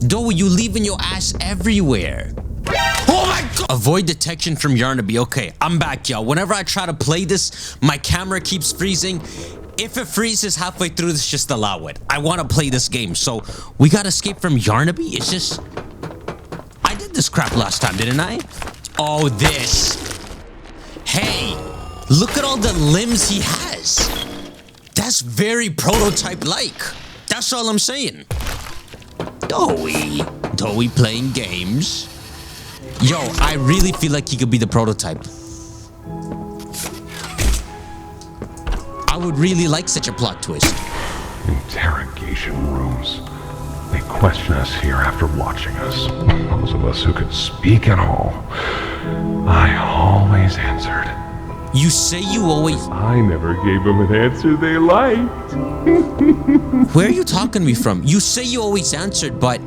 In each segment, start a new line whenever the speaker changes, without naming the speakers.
Doey, you leaving your ass everywhere. Oh my god! Avoid detection from Yarnaby. Okay, I'm back, y'all. Whenever I try to play this, my camera keeps freezing. If it freezes halfway through this, just allow it. I want to play this game. So, we got to escape from Yarnaby? It's just... I did this crap last time, didn't I? Oh, this. Hey, look at all the limbs he has. That's very prototype-like. That's all I'm saying. Doey playing games. Yo, I really feel like he could be the prototype. I would really like such a plot twist.
Interrogation rooms. They question us here after watching us. Those of us who could speak at all. I always answered.
You say you always...
I never gave them an answer they liked.
Where are you talking to me from? You say you always answered, but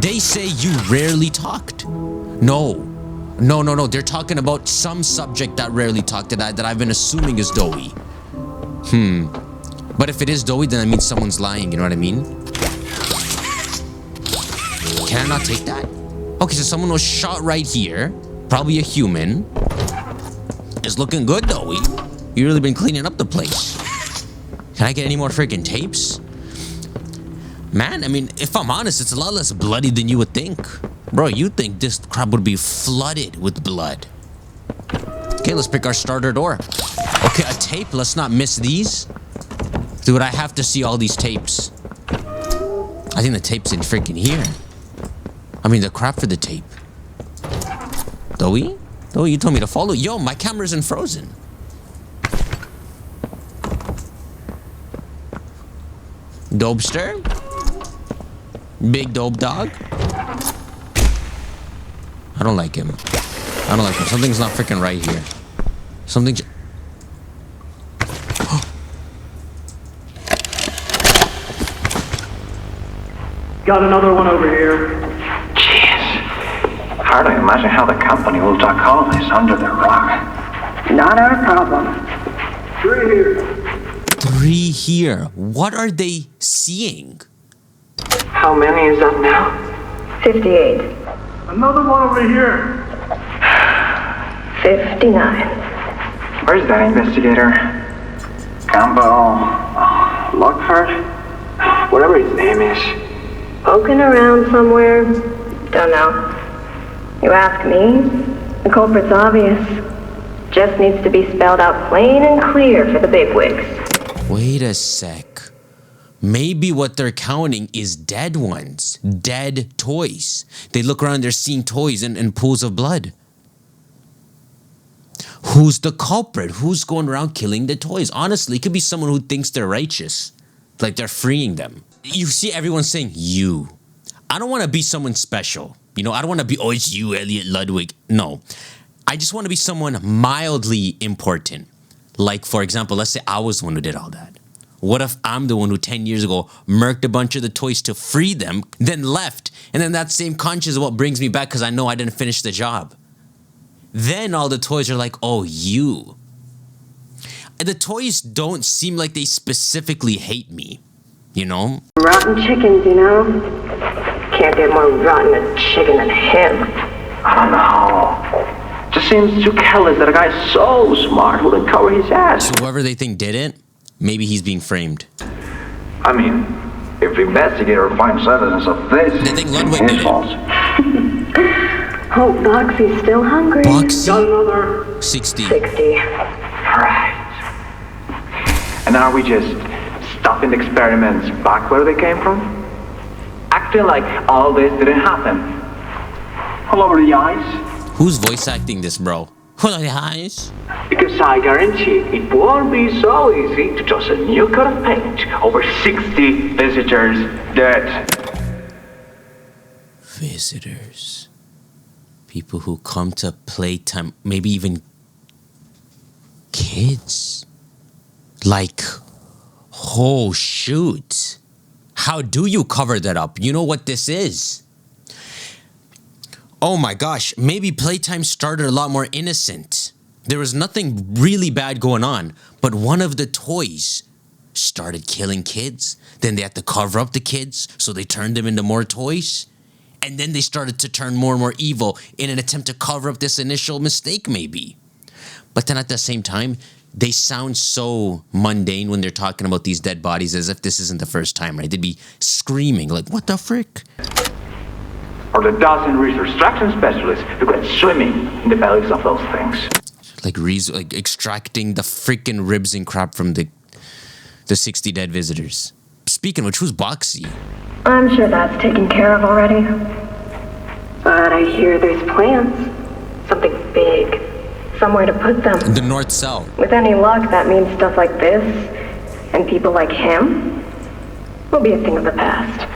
they say you rarely talked. No. They're talking about some subject that rarely talked that I've been assuming is Doey. But if it is Doey, then that means someone's lying, you know what I mean? Can I not take that? Okay, so someone was shot right here. Probably a human. It's looking good, Doey. You really been cleaning up the place. Can I get any more freaking tapes? Man, I mean, if I'm honest, it's a lot less bloody than you would think. Bro, you'd think this crap would be flooded with blood. Okay, let's pick our starter door. Okay, a tape. Let's not miss these. Dude, I have to see all these tapes. I think the tape's in freaking here. I mean, the crap for the tape. Doey? Doey, you told me to follow. Yo, my camera isn't frozen. Dopester? Big dope dog? I don't like him. I don't like him. Something's not freaking right here. Something...
Got another one over here.
Jeez. Hard to imagine how the company will duck all this under the rug.
Not our problem.
3 here.
3 here. What are they seeing?
How many is that now?
58.
Another one over here.
59.
Where's that investigator? Campbell... Lockford? Whatever his name is.
Poking around somewhere? Don't know. You ask me? The culprit's obvious. Just needs to be spelled out plain and clear for the bigwigs.
Wait a sec. Maybe what they're counting is dead ones. Dead toys. They look around, they're seeing toys and pools of blood. Who's the culprit? Who's going around killing the toys? Honestly, it could be someone who thinks they're righteous. Like they're freeing them. You see everyone saying you. I don't want to be someone special. You know, I don't want to be, oh, it's you, Elliot Ludwig. No. I just want to be someone mildly important. Like, for example, let's say I was the one who did all that. What if I'm the one who 10 years ago murked a bunch of the toys to free them, then left, and then that same conscience is what brings me back because I know I didn't finish the job. Then all the toys are like, oh, you. And the toys don't seem like they specifically hate me, you know?
Rotten chickens, you know? Can't get more rotten a chicken than him.
I don't know. Just seems too careless that a guy so smart wouldn't cover his ass.
So whoever they think did it, maybe he's being framed.
I mean, if the investigator finds evidence of this,
They think Ludwig did it.
Hope Boxy's still hungry.
Got
Boxy,
another.
60.
60.
Right. And now we just stopping the experiments back where they came from? Acting like all this didn't happen. All over the ice.
Who's voice acting this, bro? Hold on the eyes.
Because I guarantee it won't be so easy to toss a new coat of paint over 60 visitors dead.
Visitors. People who come to Playtime, maybe even kids. Like, oh shoot. How do you cover that up? You know what this is? Oh my gosh, maybe Playtime started a lot more innocent. There was nothing really bad going on, but one of the toys started killing kids. Then they had to cover up the kids, so they turned them into more toys. And then they started to turn more and more evil in an attempt to cover up this initial mistake, maybe. But then at the same time, they sound so mundane when they're talking about these dead bodies as if this isn't the first time, right? They'd be screaming like, what the frick?
Or the dozen resource extraction specialists who get swimming in the bellies of those things.
Like extracting the freaking ribs and crap from the 60 dead visitors. Speaking of which, who's Boxy?
I'm sure that's taken care of already. But I hear there's plans. Something big. Somewhere to put them.
The North Cell.
With any luck, that means stuff like this, and people like him, will be a thing of the past.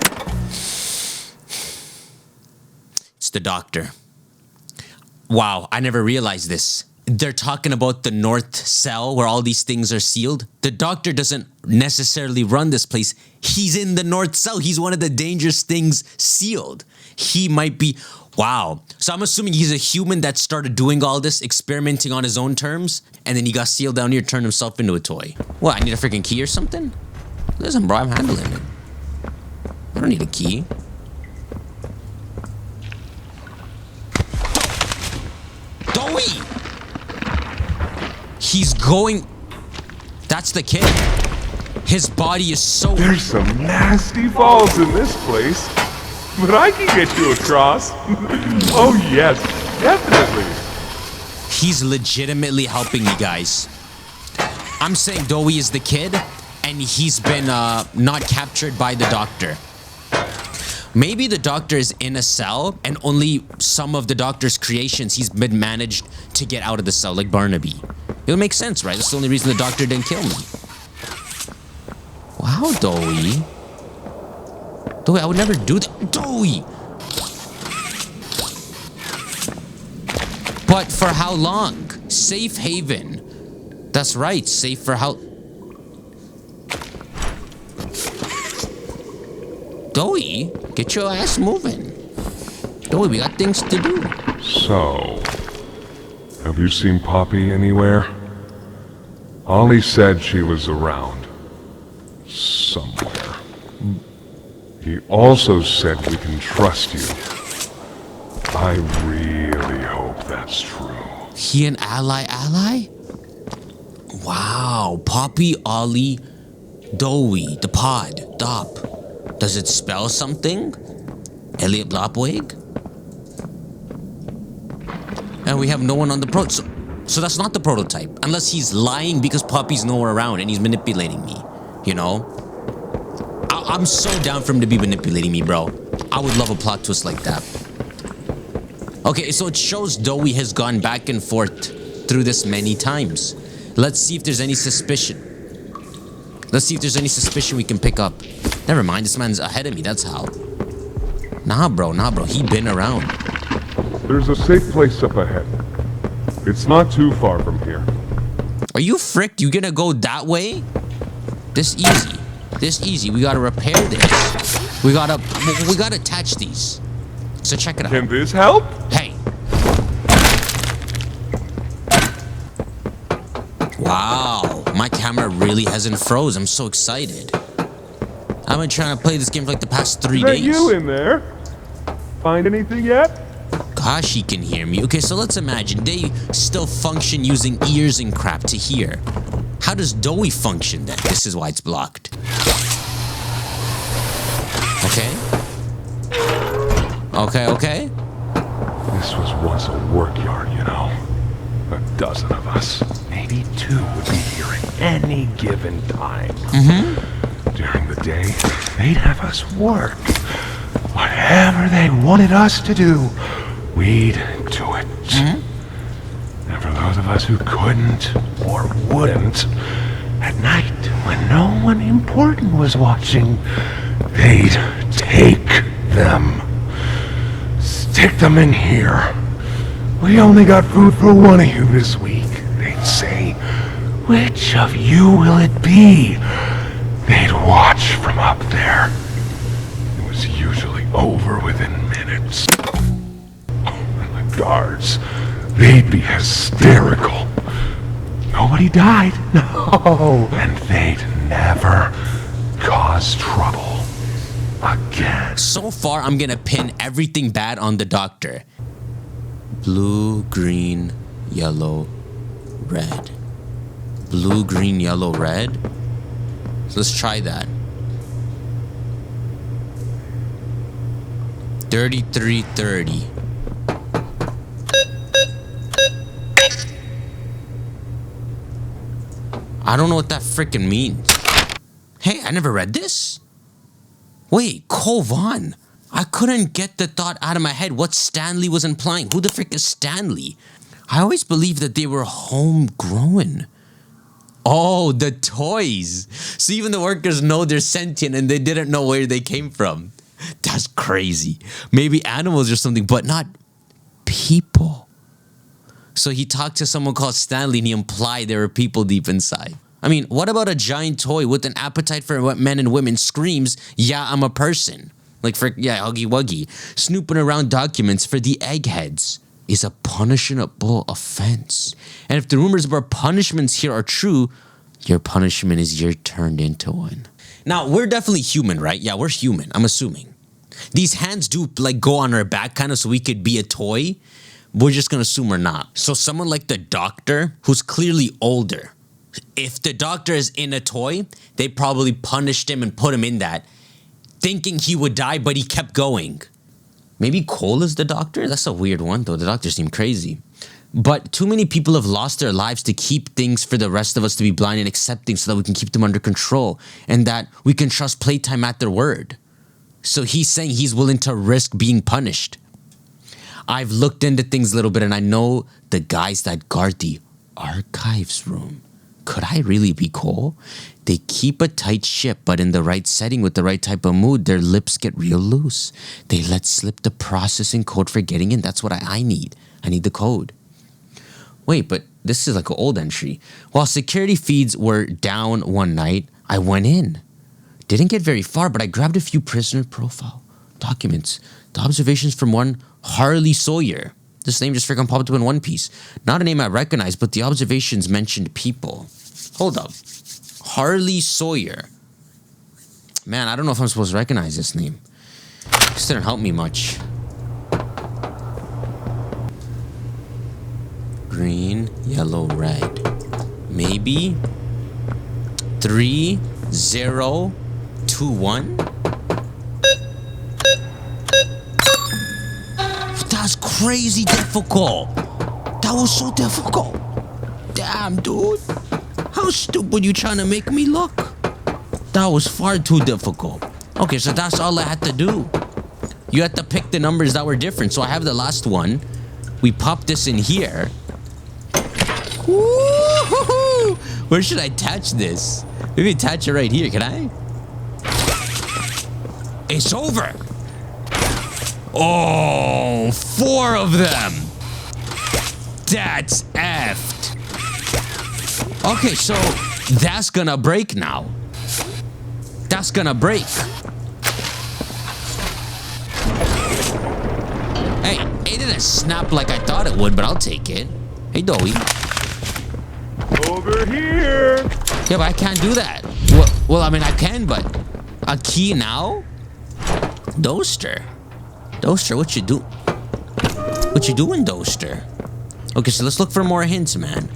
It's the doctor. Wow, I never realized this. They're talking about the North Cell where all these things are sealed. The doctor doesn't necessarily run this place. He's in the North Cell. He's one of the dangerous things sealed. He might be... Wow. So I'm assuming he's a human that started doing all this, experimenting on his own terms, and then he got sealed down here, turned himself into a toy. What, I need a freaking key or something? Listen, bro, I'm handling it. I don't need a key. Doey! He's going... That's the kid. His body is so...
There's some nasty falls in this place. But I can get you across. Oh yes, definitely.
He's legitimately helping me, guys. I'm saying Doey is the kid, and he's been not captured by the doctor. Maybe the doctor is in a cell, and only some of the doctor's creations he's been managed to get out of the cell, like Barnaby. It'll make sense, right? That's the only reason the doctor didn't kill me. Wow, Doey. Doey, I would never do that. Doey! But for how long? Safe haven. That's right, safe for how... Doey, get your ass moving. Doey, we got things to do.
So, have you seen Poppy anywhere? Ollie said she was around. Somewhere. He also said we can trust you. I really hope that's true.
He an ally? Wow. Poppy, Ollie, Doey, the pod, Dop. Does it spell something? Elliot Blopwig? And we have no one on the so that's not the prototype. Unless he's lying because Poppy's nowhere around and he's manipulating me. You know? I'm so down for him to be manipulating me, bro. I would love a plot twist like that. Okay, so it shows Doey has gone back and forth through this many times. Let's see if there's any suspicion. Let's see if there's any suspicion we can pick up. Never mind, this man's ahead of me, that's how. Nah, bro, he been around.
There's a safe place up ahead. It's not too far from here.
Are you fricked? You gonna go that way? This easy. We gotta repair this. We gotta attach these. So check it out.
Can this help?
Hey. Wow, my camera really hasn't froze. I'm so excited. I've been trying to play this game for like the past 3 days.
Is that you in there? Find anything yet?
Gosh, he can hear me. Okay, so let's imagine they still function using ears and crap to hear. How does Doey function then? This is why it's blocked. Okay.
This was once a work yard, you know. A dozen of us, maybe 2 would be here at any given time. During the day, they'd have us work. Whatever they wanted us to do, we'd do it. And for those of us who couldn't or wouldn't, at night, when no one important was watching, they'd take them. Stick them in here. We only got food for one of you this week, they'd say. Which of you will it be? They'd watch from up there. It was usually over within minutes. And the guards, they'd be hysterical. Nobody died, no. And they'd never cause trouble. again.
So far, I'm gonna pin everything bad on the doctor. Blue, green, yellow, red. Blue, green, yellow, red. So let's try that. 3330. I don't know what that freaking means. Hey, I never read this. Wait, Cole Vaughn. I couldn't get the thought out of my head what Stanley was implying. Who the frick is Stanley? I always believed that they were homegrown. Oh, the toys. So even the workers know they're sentient and they didn't know where they came from. That's crazy. Maybe animals or something, but not people. So he talked to someone called Stanley and he implied there were people deep inside. I mean, what about a giant toy with an appetite for what men and women screams, yeah, I'm a person? Like, yeah, Huggy Wuggy. Snooping around documents for the eggheads is a punishable offense. And if the rumors about punishments here are true, your punishment is you're turned into one. Now, we're definitely human, right? Yeah, we're human, I'm assuming. These hands do, like, go on our back kind of so we could be a toy. We're just going to assume we're not. So someone like the doctor, who's clearly older, if the doctor is in a toy, they probably punished him and put him in that, thinking he would die, but he kept going. Maybe Cole is the doctor? That's a weird one, though. The doctor seemed crazy. But too many people have lost their lives to keep things for the rest of us to be blind and accepting so that we can keep them under control and that we can trust Playtime at their word. So he's saying he's willing to risk being punished. I've looked into things a little bit and I know the guys that guard the archives room. Could I really be Cole? They keep a tight ship, but in the right setting with the right type of mood, their lips get real loose. They let slip the processing code for getting in. That's what I need. I need the code. Wait, but this is like an old entry. While security feeds were down one night, I went in. Didn't get very far, but I grabbed a few prisoner profile documents. The observations from one Harley Sawyer. This name just freaking popped up in One Piece. Not a name I recognize, but the observations mentioned people. Hold up. Harley Sawyer. Man, I don't know if I'm supposed to recognize this name. This didn't help me much. Green, yellow, red. Maybe 3021. That's crazy difficult. That was so difficult. Damn, dude. How stupid you trying to make me look? That was far too difficult. Okay, so that's all I had to do. You had to pick the numbers that were different. So I have the last one. We pop this in here. Woo-hoo-hoo! Where should I attach this? Maybe attach it right here. Can I? It's over. Oh, 4 of them. That's effed. Okay, so that's gonna break now. That's gonna break. Hey, it didn't snap like I thought it would, but I'll take it. Hey, Doey.
Over here.
Yeah, but I can't do that. Well, I mean, I can, but a key now? Doster. Doster, what you do? What you doing, Doster? Okay, so let's look for more hints, man.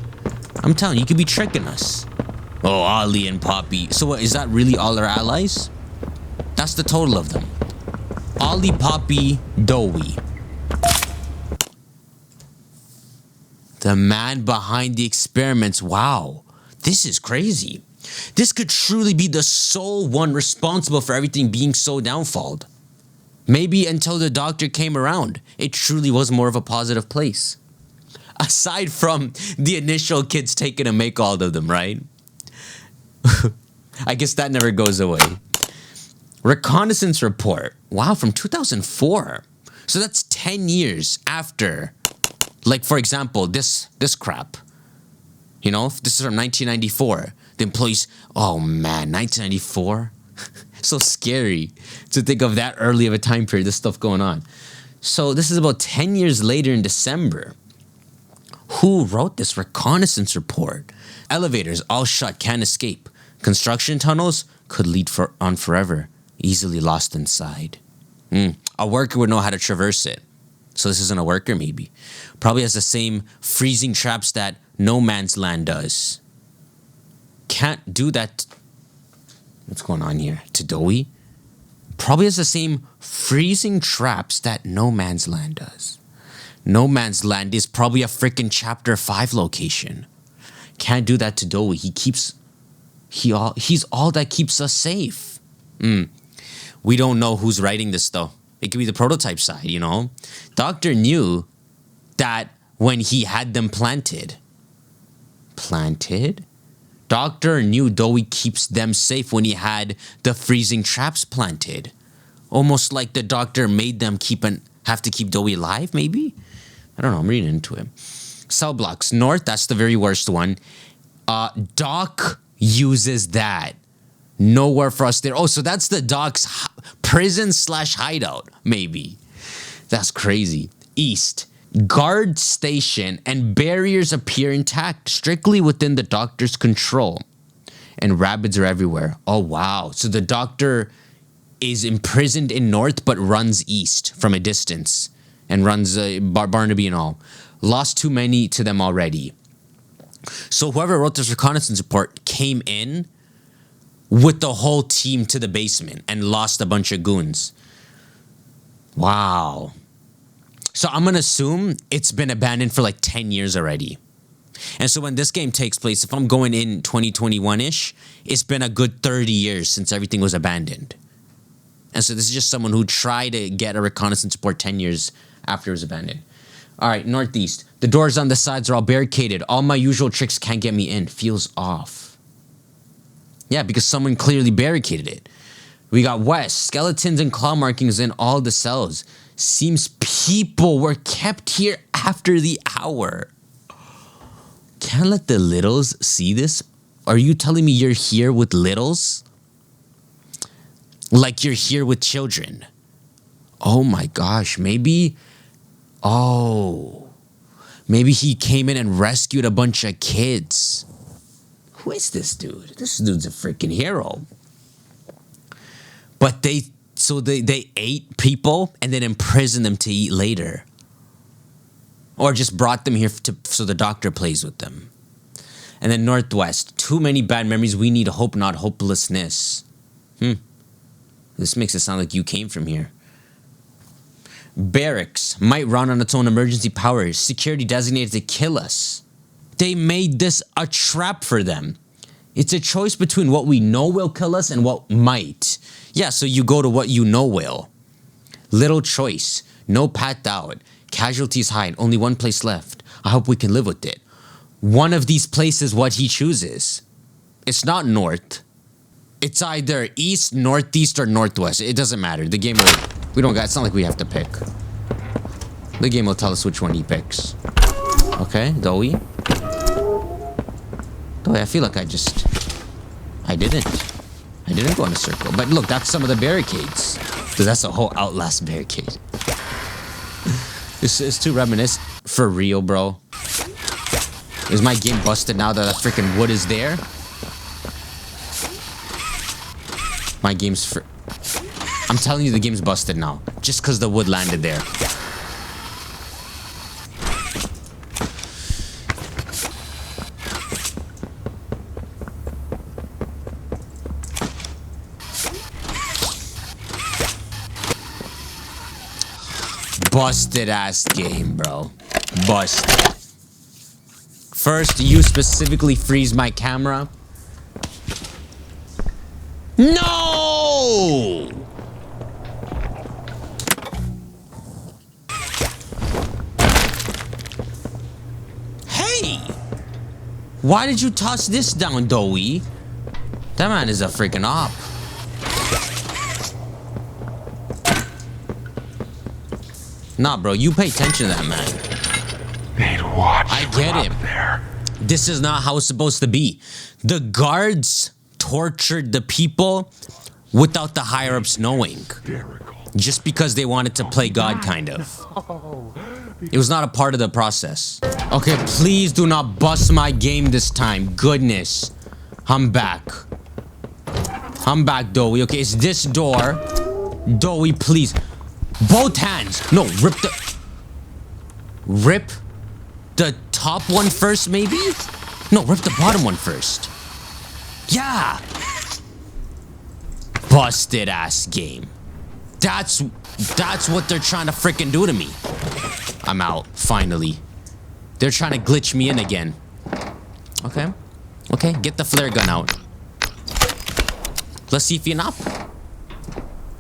I'm telling you, you could be tricking us. Oh, Ollie and Poppy. So what, is that really all our allies? That's the total of them. Ollie, Poppy, Doey. The man behind the experiments. Wow, this is crazy. This could truly be the sole one responsible for everything being so downfalled. Maybe until the doctor came around, it truly was more of a positive place. Aside from the initial kids taking a make all of them, right? I guess that never goes away. Reconnaissance report. Wow, from 2004. So that's 10 years after, like, for example, this crap. You know, this is from 1994. The employees, oh man, 1994? So scary to think of that early of a time period, this stuff going on. So this is about 10 years later in December. Who wrote this reconnaissance report? Elevators all shut, can't escape. Construction tunnels could lead on forever. Easily lost inside. A worker would know how to traverse it. So this isn't a worker, maybe. Probably has the same freezing traps that No Man's Land does. Can't do that. What's going on here? To Doey? Probably has the same freezing traps that No Man's Land does. No Man's Land is probably a freaking Chapter 5 location. Can't do that to Doey. He's all that keeps us safe. We don't know who's writing this, though. It could be the prototype side, you know? Doctor knew that when he had them planted. Planted? Doctor knew Doey keeps them safe when he had the freezing traps planted. Almost like the doctor made them have to keep Doey alive, maybe? I don't know, I'm reading into it. Cell blocks. North, that's the very worst one. Doc uses that. Nowhere for us there. Oh, so that's the Doc's prison/hideout, maybe. That's crazy. East. Guard station and barriers appear intact, strictly within the doctor's control. And rabbits are everywhere. Oh, wow. So the doctor is imprisoned in North but runs east from a distance. And runs Barnaby and all. Lost too many to them already. So whoever wrote this reconnaissance report came in with the whole team to the basement and lost a bunch of goons. Wow. So I'm going to assume it's been abandoned for like 10 years already. And so when this game takes place, if I'm going in 2021-ish, it's been a good 30 years since everything was abandoned. And so this is just someone who tried to get a reconnaissance report 10 years after it was abandoned. All right, northeast. The doors on the sides are all barricaded. All my usual tricks can't get me in. Feels off. Yeah, because someone clearly barricaded it. We got west. Skeletons and claw markings in all the cells. Seems people were kept here after the hour. Can't let the littles see this? Are you telling me you're here with littles? Like you're here with children? Oh my gosh, maybe... Oh. Maybe he came in and rescued a bunch of kids. Who is this dude? This dude's a freaking hero. But they ate people and then imprisoned them to eat later. Or just brought them here so the doctor plays with them. And then northwest. Too many bad memories. We need hope, not hopelessness. This makes it sound like you came from here. Barracks might run on its own emergency powers. Security designated to kill us. They made this a trap for them. It's a choice between what we know will kill us and what might. Yeah, so you go to what you know will. Little choice. No path out. Casualties high and only one place left. I hope we can live with it. One of these places what he chooses. It's not north. It's either east, northeast, or northwest. It doesn't matter. The game will... It's not like we have to pick. The game will tell us which one he picks. Okay, Doey. Doey, I feel like I didn't go in a circle. But look, that's some of the barricades. Dude, that's a whole Outlast barricade. It's too reminiscent. For real, bro. Is my game busted now that the freaking wood is there? My game's I'm telling you, the game's busted now. Just because the wood landed there. Busted ass game, bro. Busted. First, you specifically freeze my camera. No! Hey! Why did you toss this down, Doey? That man is a freaking op. Nah, bro, you pay attention to that man.
They'd watch.
I get him.
There.
This is not how it's supposed to be. The guards tortured the people without the higher-ups knowing. Just because they wanted to play God, kind of. It was not a part of the process. Okay, please do not bust my game this time. Goodness. I'm back. I'm back, Doey. Okay, it's this door. Doey, please. Both hands. No, rip the top one first, maybe? No, rip the bottom one first. Yeah. Busted ass game. That's what they're trying to freaking do to me. I'm out, finally. They're trying to glitch me in again. Okay. Okay, get the flare gun out. Let's see if you're up.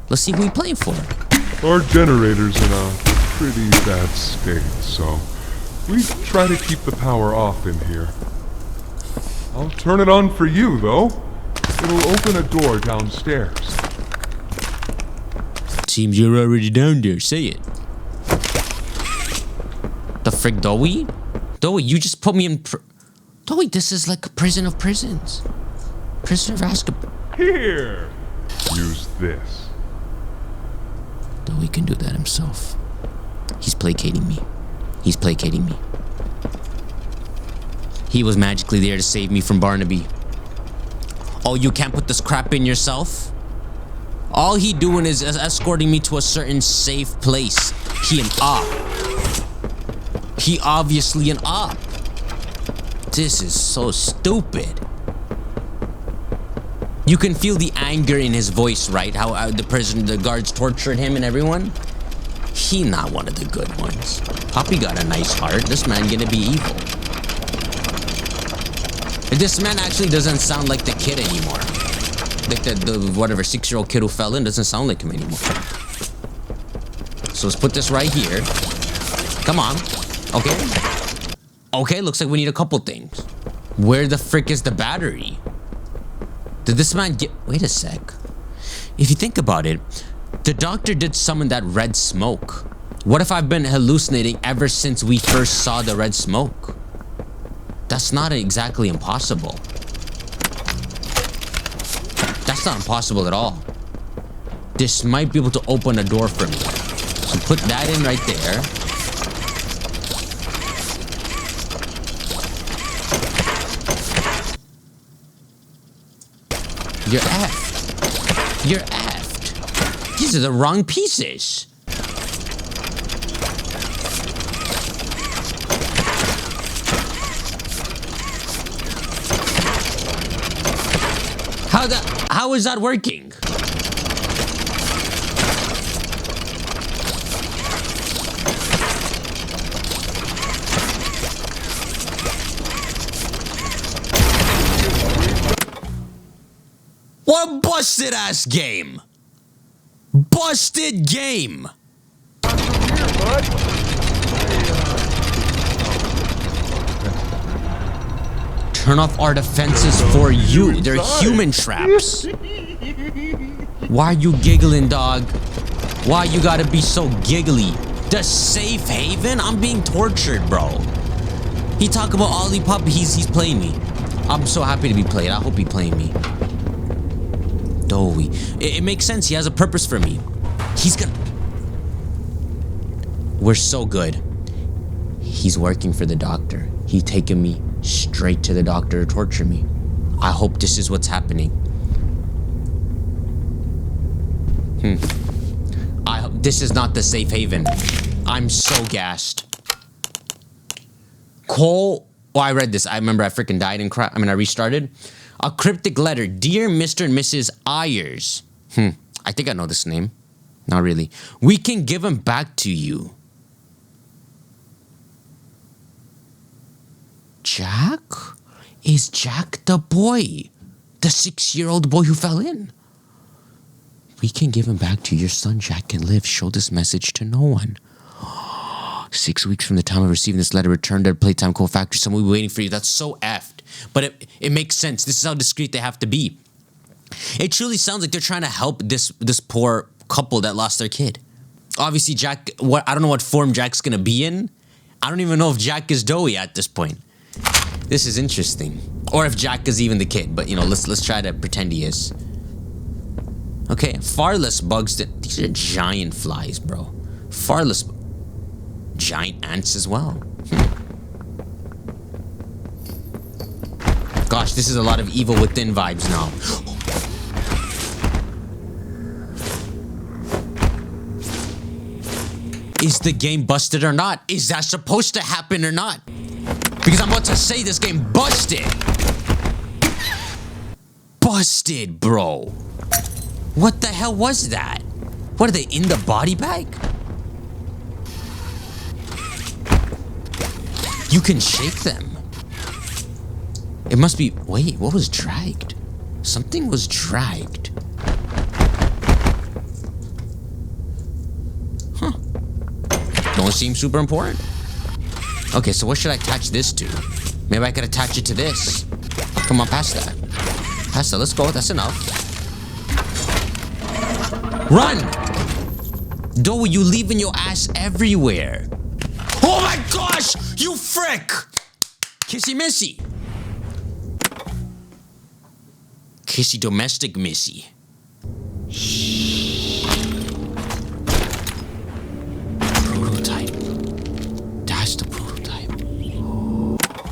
Let's see who we playing for.
Our generator's in a pretty bad state, so we try to keep the power off in here. I'll turn it on for you, though. It'll open a door downstairs.
Seems you're already down there. Say it. The frick, Doey? Doey, you just put me in Doey, this is like a prison of prisons. Prisoner of Azkaban.
Here! Use this.
Doey can do that himself. He's placating me. He's placating me. He was magically there to save me from Barnaby. Oh, you can't put this crap in yourself? All he doing is escorting me to a certain safe place. He an op. He obviously an op. This is so stupid. You can feel the anger in his voice, right? How the guards tortured him and everyone. He not one of the good ones. Poppy got a nice heart. This man gonna be evil. This man actually doesn't sound like the kid anymore. Like the whatever 6-year-old kid who fell in doesn't sound like him anymore. So let's put this right here. Come on. Okay. Okay, looks like we need a couple things. Where the frick is the battery? Did this man get... Wait a sec. If you think about it, the doctor did summon that red smoke. What if I've been hallucinating ever since we first saw the red smoke? That's not exactly impossible. That's not impossible at all. This might be able to open a door for me. So put that in right there. You're effed. You're effed. These are the wrong pieces. How is that working? What a busted ass game. Busted game. Turn off our defenses for you. They're human traps. Why are you giggling, dog? Why you gotta be so giggly? The safe haven? I'm being tortured, bro. He talk about Ollie Pup. He's playing me. I'm so happy to be played. I hope he playing me. Doey. It makes sense. He has a purpose for me. He's gonna... We're so good. He's working for the doctor. He's taking me straight to the doctor to torture me. I hope this is what's happening. I hope this is not the safe haven. I'm so gassed. Cole... Oh, I read this. I remember I freaking died and I restarted. A cryptic letter. Dear Mr. and Mrs. Ayers. I think I know this name. Not really. We can give him back to you. Jack? Is Jack the boy? The 6-year-old boy who fell in? We can give him back to your son. Jack can live. Show this message to no one. 6 weeks from the time of receiving this letter, returned at Playtime co-factory. Someone will be waiting for you. That's so effed. But it makes sense. This is how discreet they have to be. It truly sounds like they're trying to help this poor couple that lost their kid. Obviously, Jack... I don't know what form Jack's gonna be in. I don't even know if Jack is Doey at this point. This is interesting. Or if Jack is even the kid. But, you know, let's try to pretend he is. Okay, far less bugs than... These are giant flies, bro. Far less... Giant ants as well. Gosh, this is a lot of Evil Within vibes now. Is the game busted or not? Is that supposed to happen or not? Because I'm about to say this game busted. Busted, bro. What the hell was that? What are they in the body bag? You can shake them. It must be... Wait, what was dragged? Something was dragged. Huh. Don't seem super important. Okay, so what should I attach this to? Maybe I could attach it to this. Come on, past that. Past that, let's go. That's enough. Run! Doey, you leaving your ass everywhere. Oh my gosh! You frick! Kissy Missy. Kissy domestic Missy. Shh. Prototype. That's the prototype.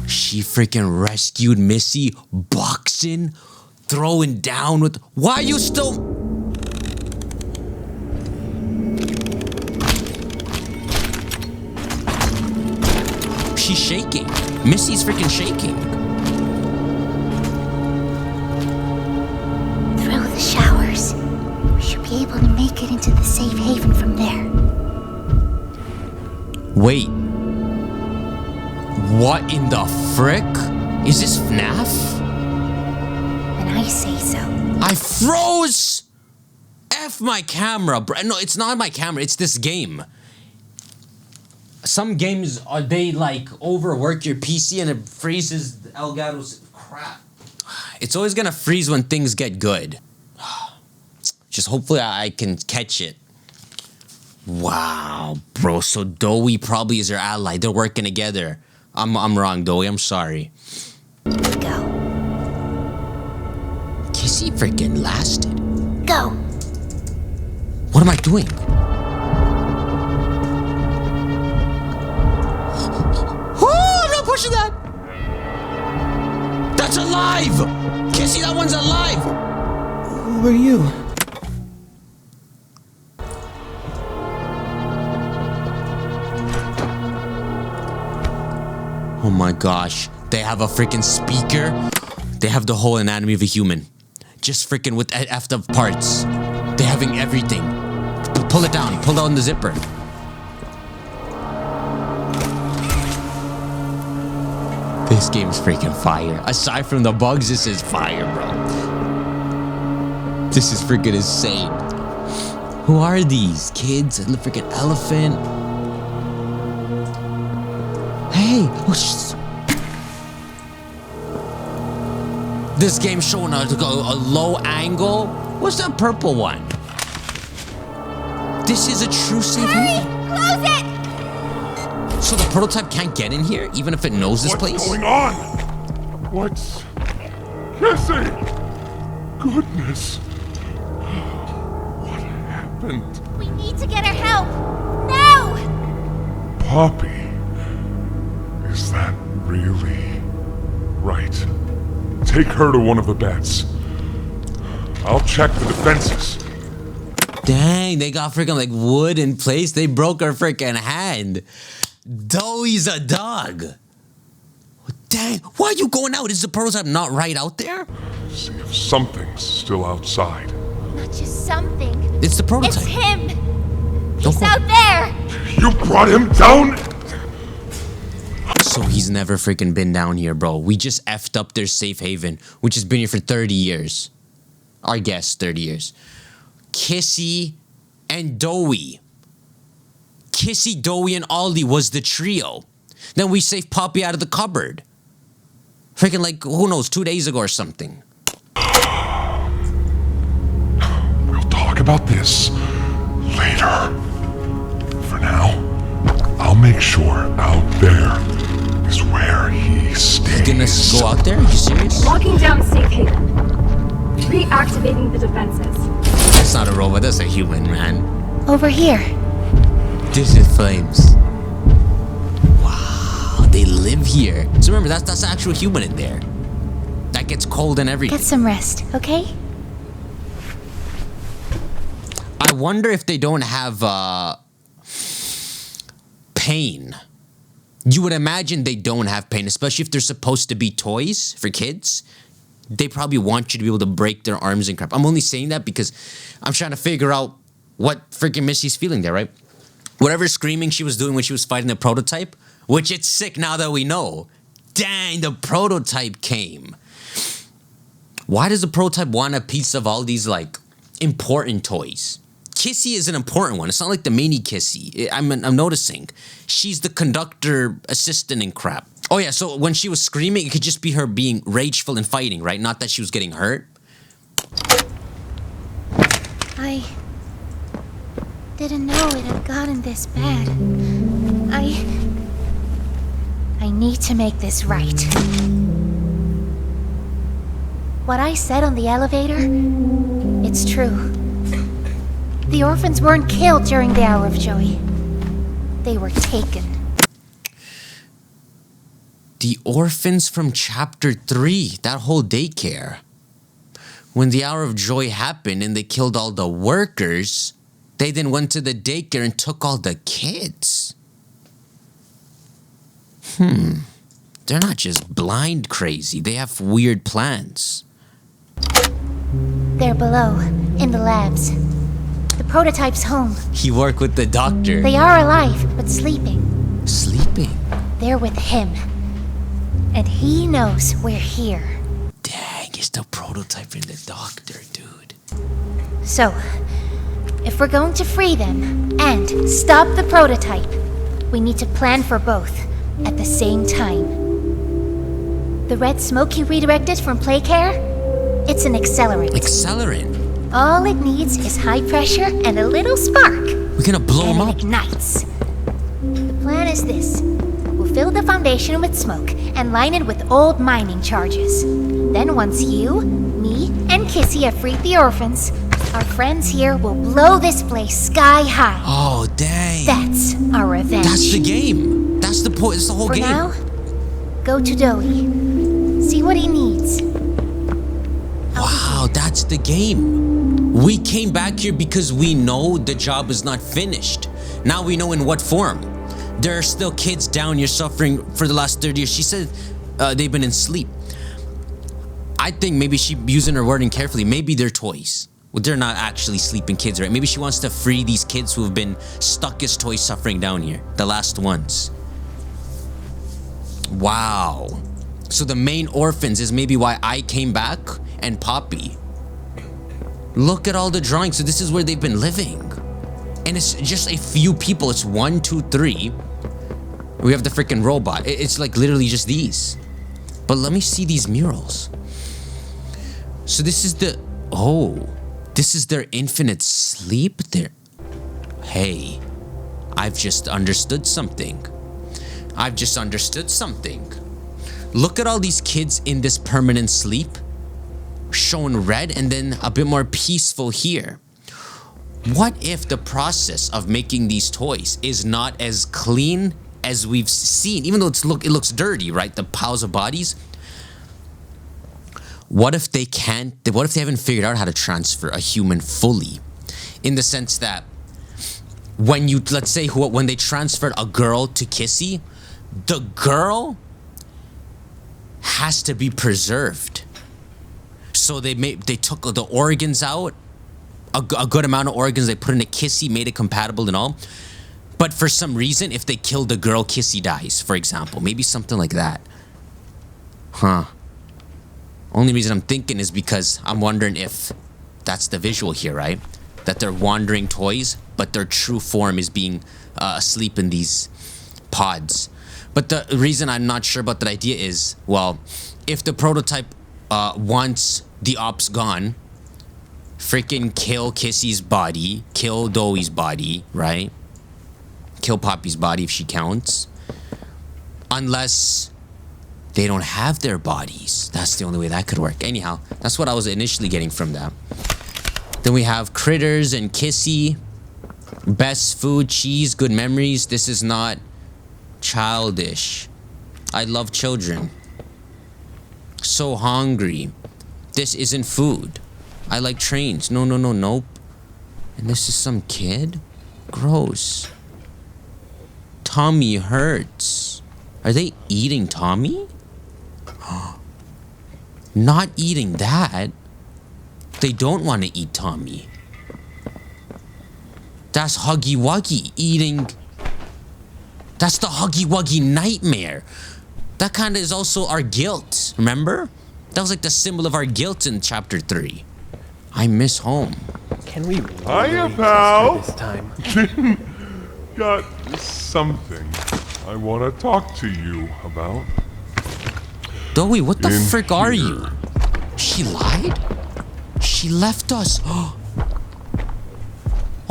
She freaking rescued Missy, boxing, throwing down with... Why are you still... She's shaking. Missy's freaking shaking.
Through the showers. We should be able to make it into the safe haven from there.
Wait. What in the frick? Is this FNAF?
When I say so.
I froze! F my camera, bro. No, it's not my camera. It's this game. Some games, they like overwork your PC and it freezes Elgato's crap. It's always gonna freeze when things get good. Just hopefully I can catch it. Wow, bro. So Doey probably is her ally. They're working together. I'm wrong, Doey. I'm sorry.
Go.
Kissy freaking lasted.
Go.
What am I doing? Oh, I'm not pushing that. That's alive. Kissy, that one's alive. Who are you? Oh my gosh. They have a freaking speaker. They have the whole anatomy of a human. Just freaking with effed up parts. They're having everything. Pull it down. Pull down the zipper. This game's freaking fire. Aside from the bugs, this is fire, bro. This is freaking insane. Who are these? Kids? A freaking elephant? Hey! This game's showing a low angle. What's that purple one? This is a true safe haven.
Close it!
So the prototype can't get in here, even if it knows this place?
What's going on? What's... Kissy! Goodness. What happened?
We need to get her help. Now!
Poppy. Is that really right? Take her to one of the beds. I'll check the defenses.
Dang, they got freaking like wood in place. They broke her freaking hand. Doey's a dog. Dang, why are you going out? Is the prototype not right out there?
See if something's still outside.
Not just something.
It's the prototype.
It's him.
Don't
He's
go.
out there.
You brought him down?
So he's never freaking been down here, bro. We just effed up their safe haven, which has been here for 30 years. I guess 30 years. Kissy and Doey. Kissy, Doey, and Aldi was the trio. Then we saved Poppy out of the cupboard. Freaking like, who knows, 2 days ago or something.
We'll talk about this later. For now, I'll make sure out there is where he stays.
You gonna go out there? Are you serious?
Locking down safe haven. Reactivating the defenses.
That's not a robot, that's a human, man.
Over here.
This is Flames. Wow, they live here. So remember, that's an actual human in there. That gets cold and everything.
Get some rest, okay?
I wonder if they don't have, pain. You would imagine they don't have pain, especially if they're supposed to be toys for kids. They probably want you to be able to break their arms and crap. I'm only saying that because I'm trying to figure out what freaking Missy's feeling there, right? Whatever screaming she was doing when she was fighting the prototype, which it's sick now that we know. Dang, the prototype came. Why does the prototype want a piece of all these, like, important toys? Kissy is an important one. It's not like the mini Kissy. I'm noticing. She's the conductor assistant and crap. Oh yeah, so when she was screaming, it could just be her being rageful and fighting, right? Not that she was getting hurt.
I didn't know it had gotten this bad. I need to make this right. What I said on the elevator, it's true. The orphans weren't killed during the Hour of Joy. They were taken.
The orphans from chapter 3, that whole daycare. When the Hour of Joy happened and they killed all the workers, they then went to the daycare and took all the kids. They're not just blind crazy. They have weird plans.
They're below, in the labs. The prototype's home.
He worked with the doctor.
They are alive, but sleeping.
Sleeping?
They're with him. And he knows we're here.
Dang, it's the prototype and the doctor, dude.
So, if we're going to free them and stop the prototype, we need to plan for both at the same time. The red smoke you redirected from Playcare? It's an accelerant.
Accelerant?
All it needs is high pressure and a little spark.
We're gonna blow him
And
up.
it ignites. The plan is this. We'll fill the foundation with smoke and line it with old mining charges. Then once you, me, and Kissy have freed the orphans, our friends here will blow this place sky high.
Oh, dang.
That's our revenge.
That's the game. That's the point. It's the whole
For
game.
now, go to Doey. See what he needs.
Wow, that's the game. We came back here because we know the job is not finished. Now we know in what form. There are still kids down here suffering for the last 30 years. She said they've been in sleep. I think maybe she's using her wording carefully. Maybe they're toys. Well, they're not actually sleeping kids, right? Maybe she wants to free these kids who have been stuck as toys suffering down here. The last ones. Wow. So the main orphans is maybe why I came back and Poppy. Look at all the drawings. So this is where they've been living. And it's just a few people. It's 1, 2, 3. We have the freaking robot. It's like literally just these. But let me see these murals. So this is the... Oh. This is their infinite sleep there. Hey. I've just understood something. I've just understood something. Look at all these kids in this permanent sleep. Shown red and then a bit more peaceful here. What if the process of making these toys is not as clean as we've seen? Even though it looks dirty, right? The piles of bodies. What if they can't? What if they haven't figured out how to transfer a human fully? In the sense that when you, let's say, when they transferred a girl to Kissy, the girl has to be preserved. So they took the organs out, a good amount of organs they put in a Kissy, made it compatible and all. But for some reason, if they kill the girl, Kissy dies, for example. Maybe something like that. Huh. Only reason I'm thinking is because I'm wondering if that's the visual here, right? That they're wandering toys, but their true form is being asleep in these pods. But the reason I'm not sure about that idea is, well, if the prototype wants the ops gone, freaking kill Kissy's body, kill Doey's body, right? Kill Poppy's body if she counts. Unless they don't have their bodies. That's the only way that could work. Anyhow, that's what I was initially getting from that. Then we have Critters and Kissy. Best food, cheese, good memories. This is not childish. I love children. So hungry. This isn't food. I like trains. No, nope. And this is some kid? Gross. Tommy hurts. Are they eating Tommy? Not eating that. They don't want to eat Tommy. That's Huggy Wuggy eating. That's the Huggy Wuggy nightmare. That kind of is also our guilt. Remember? That was like the symbol of our guilt in chapter 3. I miss home.
Can we
Hiya,
really
pal.
trust her this time?
Got something I want to talk to you about.
Doey, what the
In
frick are
here.
you? She lied? She left us. Oh,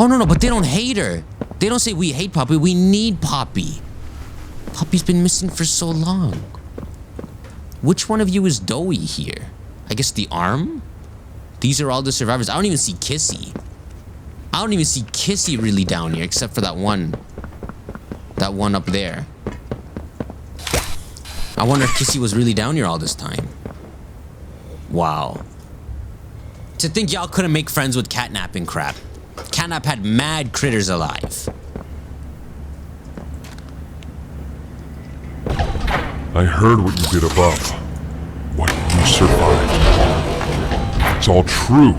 no, but they don't hate her. They don't say we hate Poppy. We need Poppy. Poppy's been missing for so long. Which one of you is Doey here? I guess the arm? These are all the survivors. I don't even see Kissy. I don't even see Kissy really down here, except for that one. That one up there. I wonder if Kissy was really down here all this time. Wow. To think y'all couldn't make friends with Catnap and crap. Catnap had mad critters alive.
I heard what you did above. What you survived. It's all true.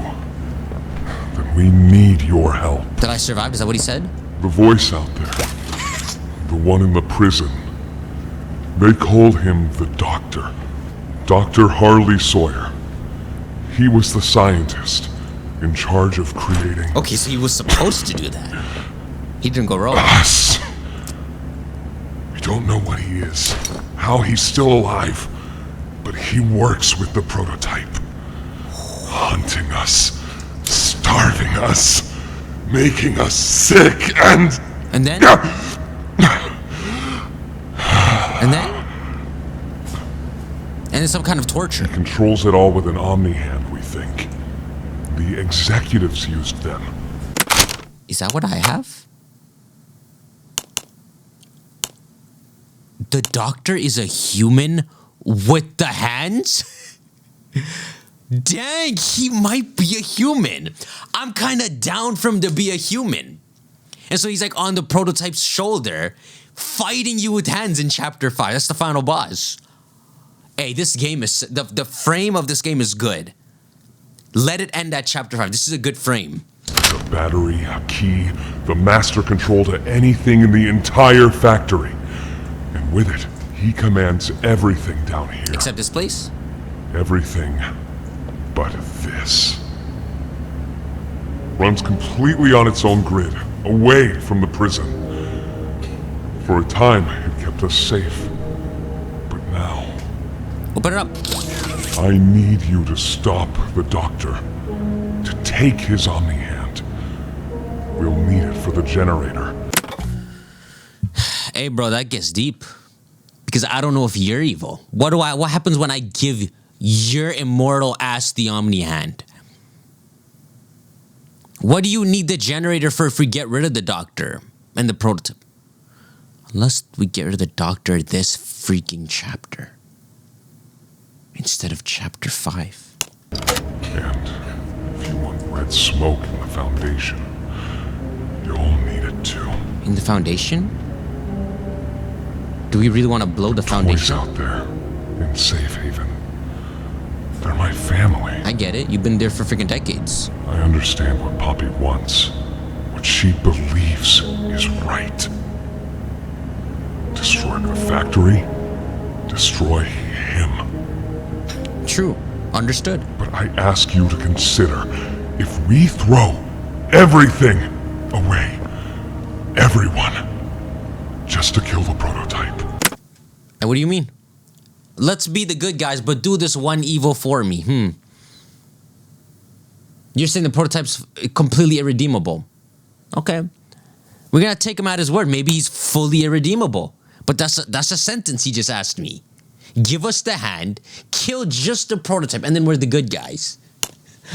Then we need your help.
Did I survive? Is that what he said?
The voice out there. The one in the prison. They call him the Doctor. Dr. Harley Sawyer. He was the scientist in charge of creating
Okay, so he was supposed to do that. He didn't go wrong.
us. We don't know what he is, how he's still alive, but he works with the prototype. Hunting us, starving us, making us sick, and
And then? And then? And it's some kind of torture.
controls it all with an Omni hand, we think. The executives used them.
Is that what I have? The Doctor is a human with the hands? Dang, he might be a human. I'm kind of down for him to be a human. And so he's like on the prototype's shoulder, fighting you with hands in chapter 5. That's the final boss. Hey, this game is, the frame of this game is good. Let it end at chapter 5. This is a good frame.
A battery, a key, the master control to anything in the entire factory. And with it, he commands everything down here.
Except this place?
Everything but this. Runs completely on its own grid, away from the prison. For a time, it kept us safe. But now,
Open it up.
I need you to stop the Doctor. To take his Omni hand. We'll need it for the generator.
Hey, bro, that gets deep. Because I don't know if you're evil. What happens when I give your immortal ass the Omni hand? What do you need the generator for if we get rid of the Doctor and the prototype? Unless we get rid of the Doctor this freaking chapter. Instead of chapter 5.
And if you want red smoke in the Foundation, you'll need it too.
In the Foundation? Do we really want to blow the
Toys
Foundation?
out there in Safe Haven. They're my family.
I get it. You've been there for freaking decades.
I understand what Poppy wants. What she believes is right. Destroy the factory. Destroy him.
True. Understood.
But I ask you to consider, if we throw everything away, everyone, just to kill the prototype.
And what do you mean? Let's be the good guys, but do this one evil for me. You're saying the prototype's completely irredeemable. Okay. We're gonna take him at his word. Maybe he's fully irredeemable. But that's a sentence he just asked me. Give us the hand, kill just the prototype, and then we're the good guys.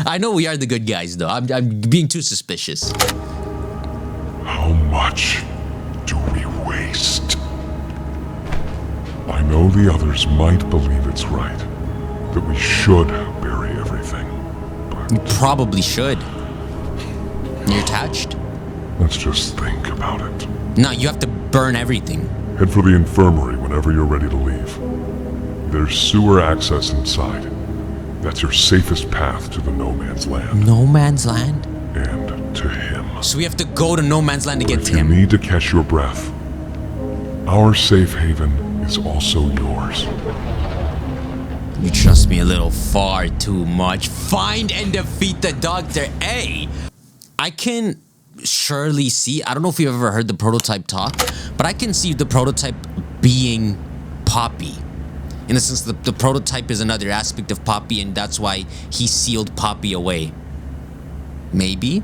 I know we are the good guys, though. I'm being too suspicious.
How much do we waste? I know the others might believe it's right, that we should bury everything,
You
but
probably should. You're attached?
let's just think about it.
No, you have to burn everything.
Head for the infirmary whenever you're ready to leave. There's sewer access inside. That's your safest path to the No Man's Land.
No Man's Land?
And to him.
So we have to go to No Man's Land to get
If
to
you
him.
need to catch your breath, our safe haven is also yours.
You trust me a little far too much. Find and defeat the Dr. A. I can surely see, I don't know if you've ever heard the prototype talk, but I can see the prototype being Poppy. In the sense that the prototype is another aspect of Poppy, and that's why he sealed Poppy away. Maybe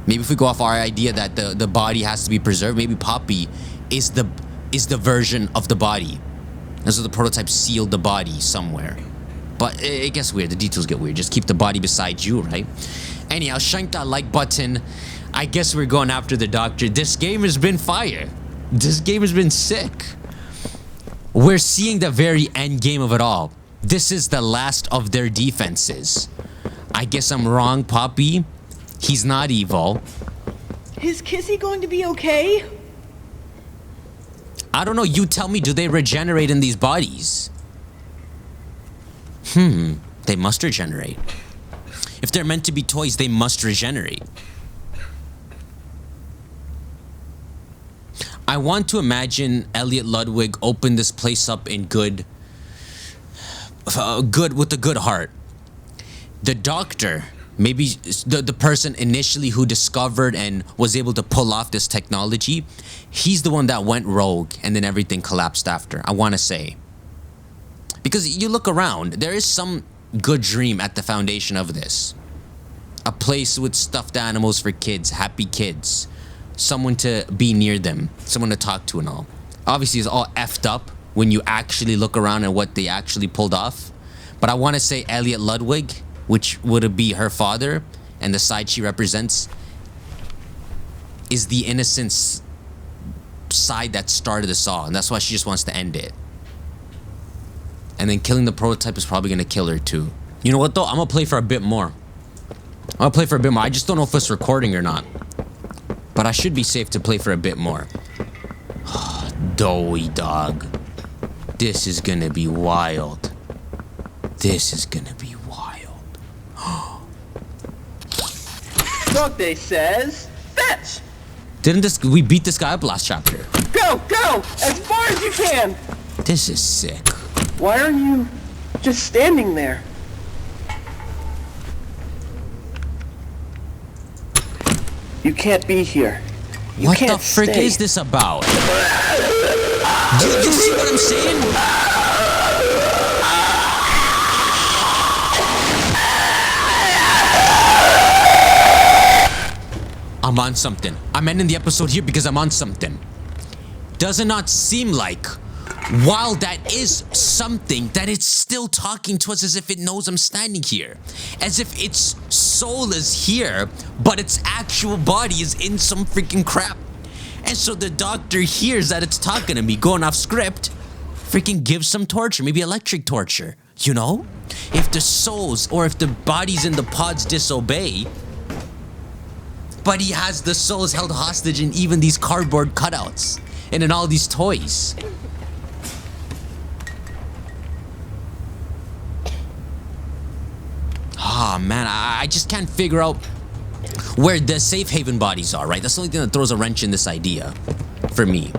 if we go off our idea that the body has to be preserved, maybe Poppy is the version of the body. And so the prototype sealed the body somewhere. But it gets weird. The details get weird. Just keep the body beside you, right? Anyhow, shank that like button. I guess we're going after the doctor. This game has been fire. This game has been sick. We're seeing the very end game of it all. This is the last of their defenses. I guess I'm wrong, Poppy. He's not evil.
Is Kissy going to be okay?
I don't know. You tell me, do they regenerate in these bodies? They must regenerate. If they're meant to be toys, they must regenerate. I want to imagine Elliot Ludwig open this place up in with a good heart. The doctor, maybe the person initially who discovered and was able to pull off this technology, he's the one that went rogue and then everything collapsed after, I want to say. Because you look around, there is some good dream at the foundation of this. A place with stuffed animals for kids, happy kids. Someone to be near them, someone to talk to and all. Obviously, it's all effed up when you actually look around at what they actually pulled off. But I want to say Elliot Ludwig, which would be her father, and the side she represents, is the innocence side that started this all. And that's why she just wants to end it. And then killing the prototype is probably going to kill her too. You know what though? I'm going to play for a bit more. I just don't know if it's recording or not. But I should be safe to play for a bit more. Doey, dog. This is going to be wild. This is going to be wild.
DogDay says, fetch!
We beat this guy up last chapter?
Go! As far as you can!
This is sick.
Why are you just standing there? You can't be here.
What the frick is this about? Do you see what I'm saying? I'm on something. I'm ending the episode here because I'm on something. Does it not seem like, while that is something, that it's still talking to us as if it knows I'm standing here? As if its soul is here, but its actual body is in some freaking crap. And so the doctor hears that it's talking to me, going off script, freaking gives some torture, maybe electric torture, you know? If the souls, or if the bodies in the pods disobey, but he has the souls held hostage in even these cardboard cutouts, and in all these toys. Ah, man, I just can't figure out where the safe haven bodies are, right? That's the only thing that throws a wrench in this idea for me.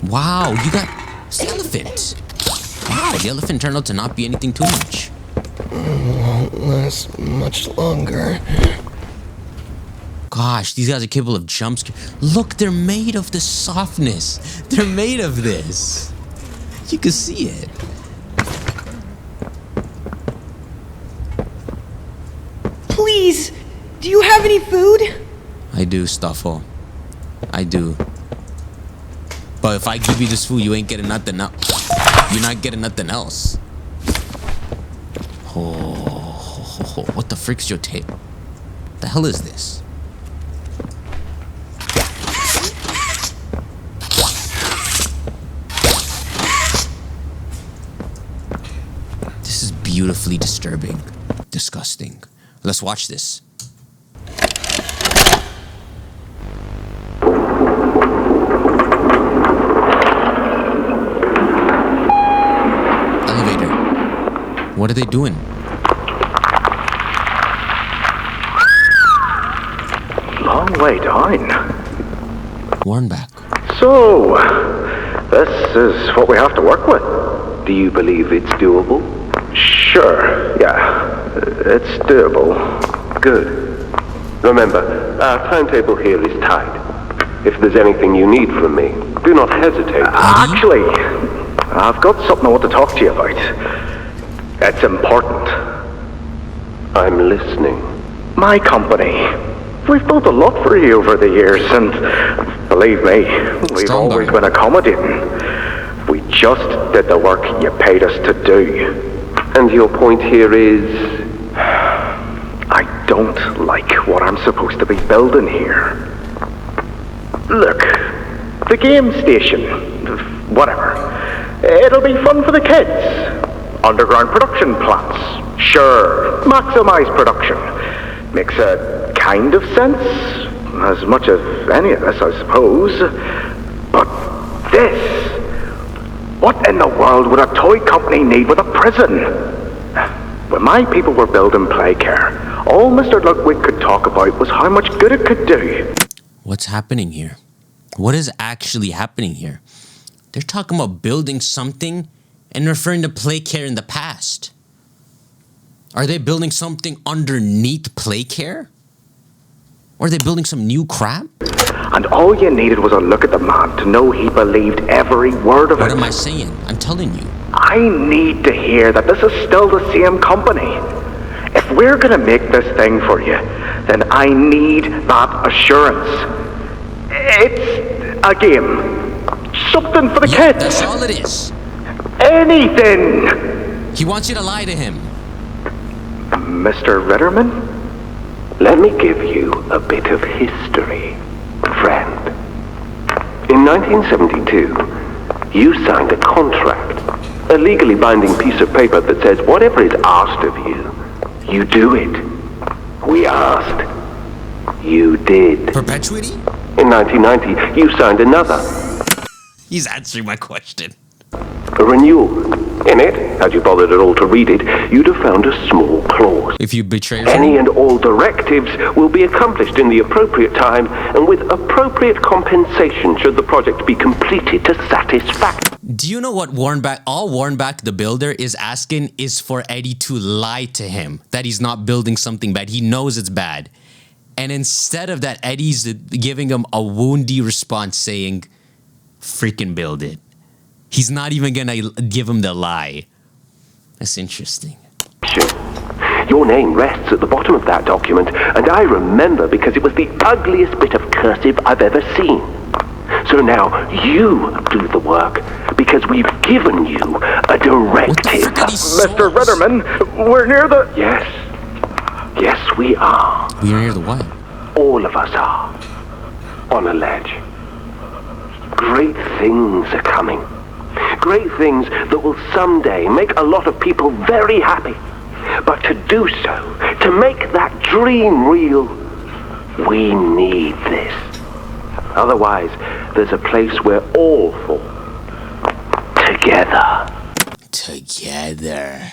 Wow, you got the elephant. Wow, the elephant turned out to not be anything too much.
Won't last much longer.
Gosh, these guys are capable of jump scare. Look, they're made of the softness. They're made of this. You can see it.
Please, do you have any food?
I do, Stuffle. I do. But if I give you this food, you ain't getting nothing else. You're not getting nothing else. Oh, what the frick's your tape? The hell is this? This is beautifully disturbing. Disgusting. Let's watch this. What are they doing?
Long way down.
Warnback.
So, this is what we have to work with. Do you believe it's doable? Sure, yeah. It's doable.
Good. Remember, our timetable here is tight. If there's anything you need from me, do not hesitate.
Actually, I've got something I want to talk to you about. It's important.
I'm listening.
My company. We've built a lot for you over the years, and believe me, we've always been accommodating. We just did the work you paid us to do.
And your point here is...
I don't like what I'm supposed to be building here. Look, the game station, whatever. It'll be fun for the kids. Underground production plants. Sure, maximize production. Makes a kind of sense. As much as any of this, I suppose. But this... What in the world would a toy company need with a prison? When my people were building Playcare, all Mr. Ludwig could talk about was how much good it could do.
What's happening here? What is actually happening here? They're talking about building something and referring to Playcare in the past. Are they building something underneath Playcare? Or are they building some new crap?
And all you needed was a look at the man to know he believed every word of it.
What am I saying? I'm telling you.
I need to hear that this is still the same company. If we're gonna make this thing for you, then I need that assurance. It's a game. Something for the kids.
That's all it is.
Anything.
He wants you to lie to him.
Mr. Ritterman?
Let me give you a bit of history, friend. In 1972, you signed a contract, a legally binding piece of paper that says whatever is asked of you, you do it. We asked. You did.
Perpetuity?
In 1990, you signed another.
He's answering my question.
A renewal. In it, had you bothered at all to read it, you'd have found a small clause.
If you betray
Any and all directives will be accomplished in the appropriate time and with appropriate compensation should the project be completed to satisfaction.
Do you know what Warnback the builder is asking is for Eddie to lie to him that he's not building something bad. He knows it's bad. And instead of that, Eddie's giving him a woundy response saying, freaking build it. He's not even gonna give him the lie. That's interesting.
Your name rests at the bottom of that document, and I remember because it was the ugliest bit of cursive I've ever seen. So now you do the work, because we've given you a directive.
Mr. Ritterman, we're near the...
Yes. Yes, we are.
We're near the what?
All of us are. On a ledge. Great things are coming. Great things that will someday make a lot of people very happy. But to do so, to make that dream real, we need this. Otherwise, there's a place we're all for. Together.
Together.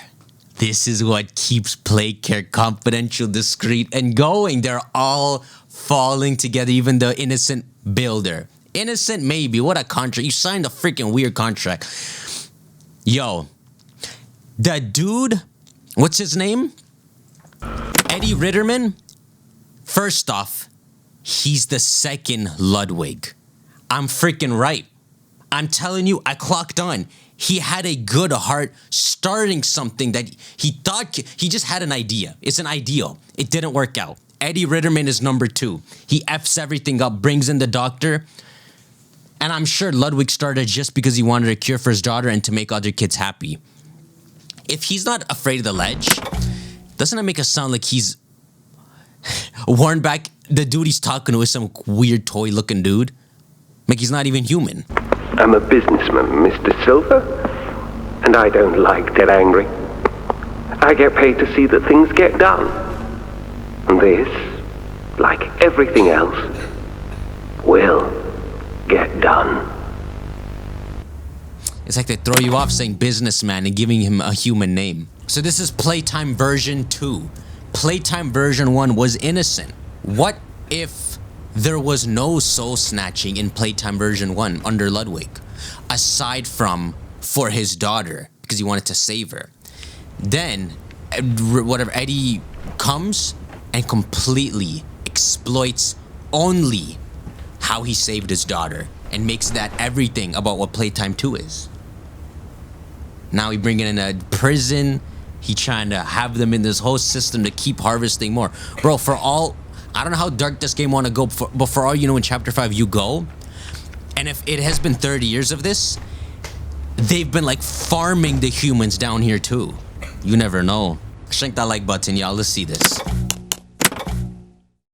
This is what keeps Playcare confidential, discreet, and going. They're all falling together, even the innocent builder. Innocent, maybe. What a contract. You signed a freaking weird contract. Yo. The dude, what's his name? Eddie Ritterman. First off, he's the second Ludwig. I'm freaking right. I'm telling you, I clocked on. He had a good heart starting something that he thought, he just had an idea. It's an ideal. It didn't work out. Eddie Ritterman is number 2. He F's everything up, brings in the doctor. And I'm sure Ludwig started just because he wanted a cure for his daughter and to make other kids happy. If he's not afraid of the ledge, doesn't it make us sound like he's Warnback, the dude he's talking to is some weird toy-looking dude? Like he's not even human.
I'm a businessman, Mr. Silver, and I don't like get angry. I get paid to see that things get done. And this, like everything else, will get done.
It's like they throw you off saying businessman and giving him a human name. So this is Playtime version 2. Playtime version 1 was innocent. What if there was no soul snatching in Playtime version 1 under Ludwig, aside from for his daughter, because he wanted to save her? Then, whatever, Eddie comes and completely exploits only how he saved his daughter and makes that everything about what Playtime 2 is. Now he bringing in a prison. He trying to have them in this whole system to keep harvesting more. Bro, for all, I don't know how dark this game want to go, but for all you know, in Chapter 5, you go. And if it has been 30 years of this, they've been like farming the humans down here too. You never know. Shank that like button, y'all. Let's see this.